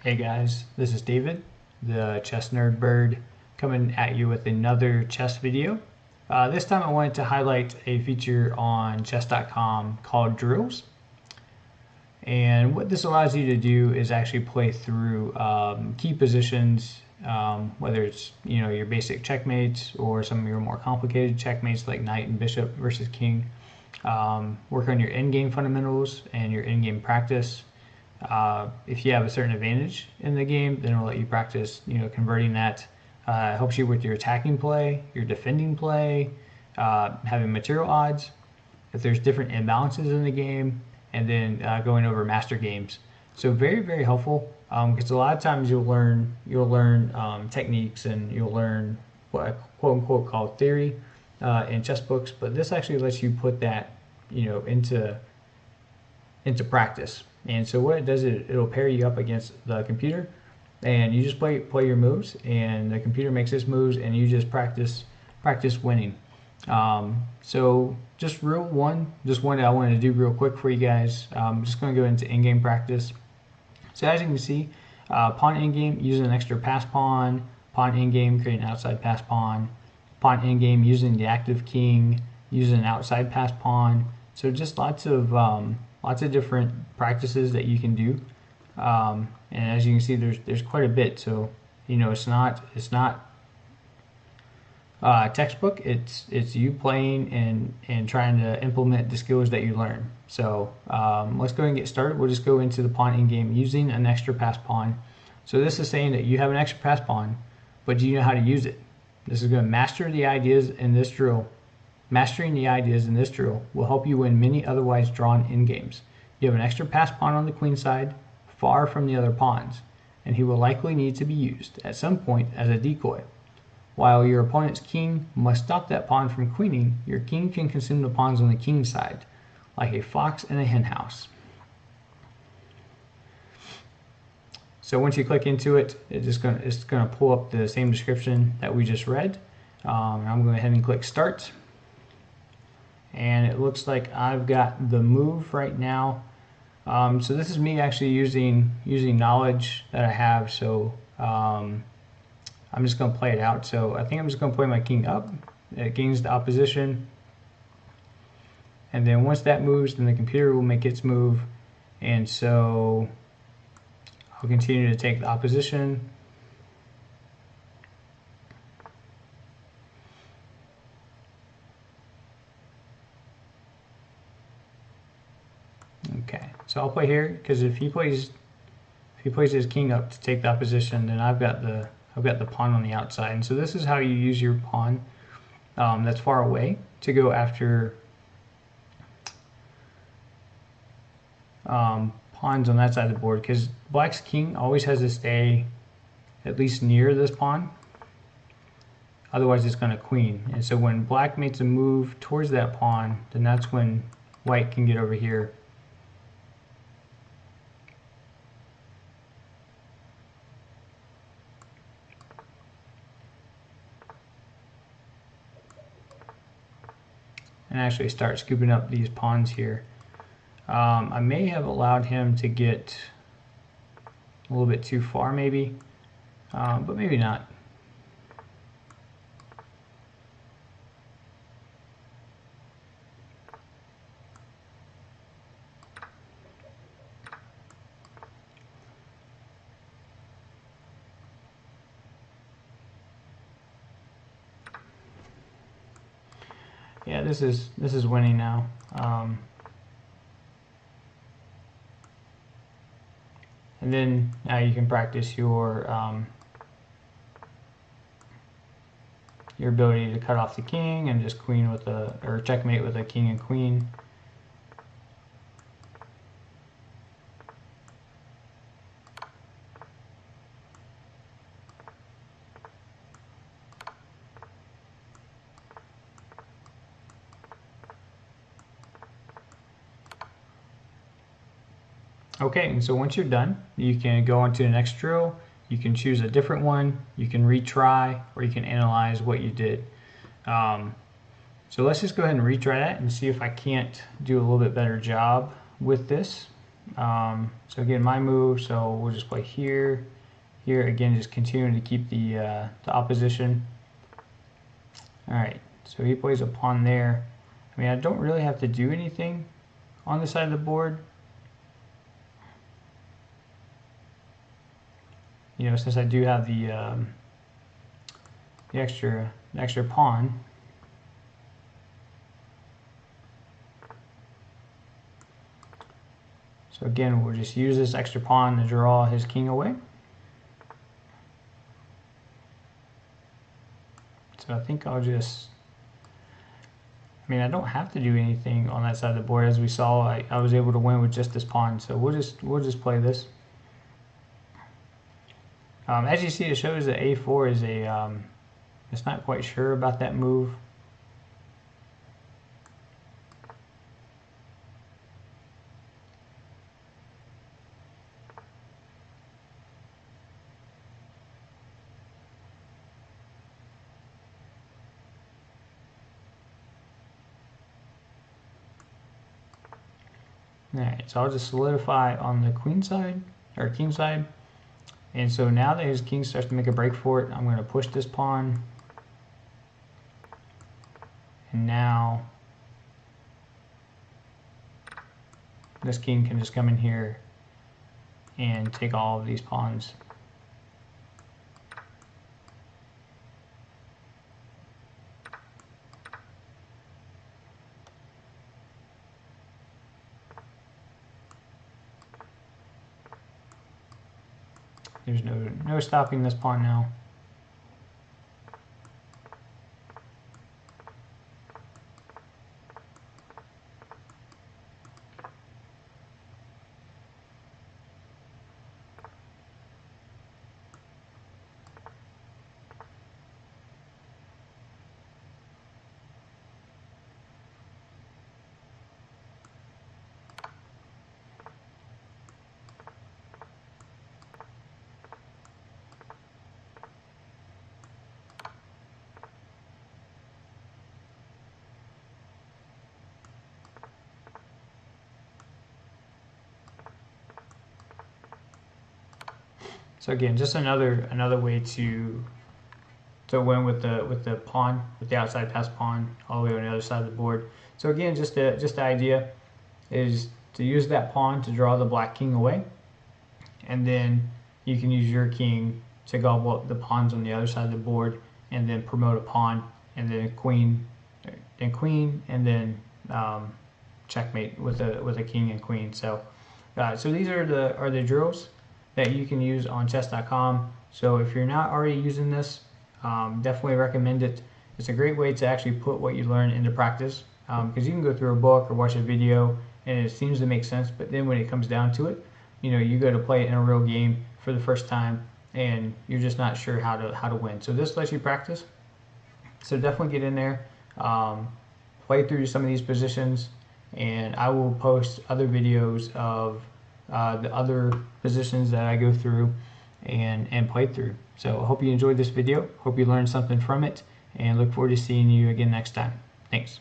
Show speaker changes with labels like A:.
A: Hey guys, this is David, the chess nerd bird, coming at you with another chess video. This time I wanted to highlight a feature on chess.com called drills. And what this allows you to do is actually play through key positions, whether it's your basic checkmates or some of your more complicated checkmates like knight and bishop versus king. Work on your endgame fundamentals and your endgame practice. If you have a certain advantage in the game, then it'll let you practice, converting that. It helps you with your attacking play, your defending play, having material odds, if there's different imbalances in the game, and then going over master games. So very, very helpful because a lot of times you'll learn techniques and you'll learn what I quote unquote call theory in chess books, but this actually lets you put that into practice. And so what it does is it'll pair you up against the computer, and you just play your moves, and the computer makes its moves, and you just practice winning. So just one that I wanted to do real quick for you guys. I'm just going to go into in-game practice. So as you can see, pawn in-game using an extra pass pawn in-game create an outside pass pawn in-game using the active king, using an outside pass pawn. So just lots of different practices that you can do, and as you can see, there's quite a bit. So it's not textbook. It's you playing and trying to implement the skills that you learn. So let's go ahead and get started. We'll just go into the pawn in game using an extra pass pawn. So this is saying that you have an extra pass pawn, but do you know how to use it? This is going to master the ideas in this drill. Mastering the ideas in this drill will help you win many otherwise drawn in-games. You have an extra pass pawn on the queen side, far from the other pawns, and he will likely need to be used at some point as a decoy. While your opponent's king must stop that pawn from queening, your king can consume the pawns on the king side, like a fox in a henhouse. So once you click into it, it's going to pull up the same description that we just read. I'm going to go ahead and click start. And it looks like I've got the move right now. So this is me actually using knowledge that I have. So I'm just going to play it out. So I think I'm just going to play my king up. It gains the opposition. And then once that moves, then the computer will make its move. And so I'll continue to take the opposition. Okay, so I'll play here because if he plays his king up to take the opposition, then I've got the pawn on the outside. And so this is how you use your pawn that's far away to go after pawns on that side of the board, because black's king always has to stay at least near this pawn, otherwise it's going to queen. And so when black makes a move towards that pawn, then that's when white can get over here. And actually start scooping up these pawns here. I may have allowed him to get a little bit too far maybe, but maybe not. Yeah, this is winning now. And then now you can practice your ability to cut off the king and just queen with or checkmate with a king and queen. Okay, and so once you're done, you can go on to the next drill. You can choose a different one, you can retry, or you can analyze what you did. So let's just go ahead and retry that and see if I can't do a little bit better job with this. So again, my move, so we'll just play here. Here again, just continuing to keep the opposition. All right, so he plays a pawn there. I mean, I don't really have to do anything on this side of the board. You know, since I do have the extra pawn. So again, we'll just use this extra pawn to draw his king away. So I think I'll just, I mean, I don't have to do anything on that side of the board. As we saw, I was able to win with just this pawn. So we'll just play this. As you see, it shows that A4 is a, it's not quite sure about that move. Alright, so I'll just solidify on the queen side, or king side. And so now that his king starts to make a break for it, I'm going to push this pawn. And now this king can just come in here and take all of these pawns. There's no stopping this pawn now. So again, just another way to win with the pawn, with the outside pass pawn all the way on the other side of the board. So again, just the idea is to use that pawn to draw the black king away, and then you can use your king to gobble up the pawns on the other side of the board, and then promote a pawn, and then queen, and then checkmate with a king and queen. So these are the drills that you can use on chess.com. So if you're not already using this, definitely recommend it. It's a great way to actually put what you learn into practice, because you can go through a book or watch a video and it seems to make sense, but then when it comes down to it, you know, you go to play it in a real game for the first time and you're just not sure how to win. So this lets you practice. So definitely get in there, play through some of these positions, and I will post other videos of the other positions that I go through and play through. So I hope you enjoyed this video, hope you learned something from it, and look forward to seeing you again next time. Thanks.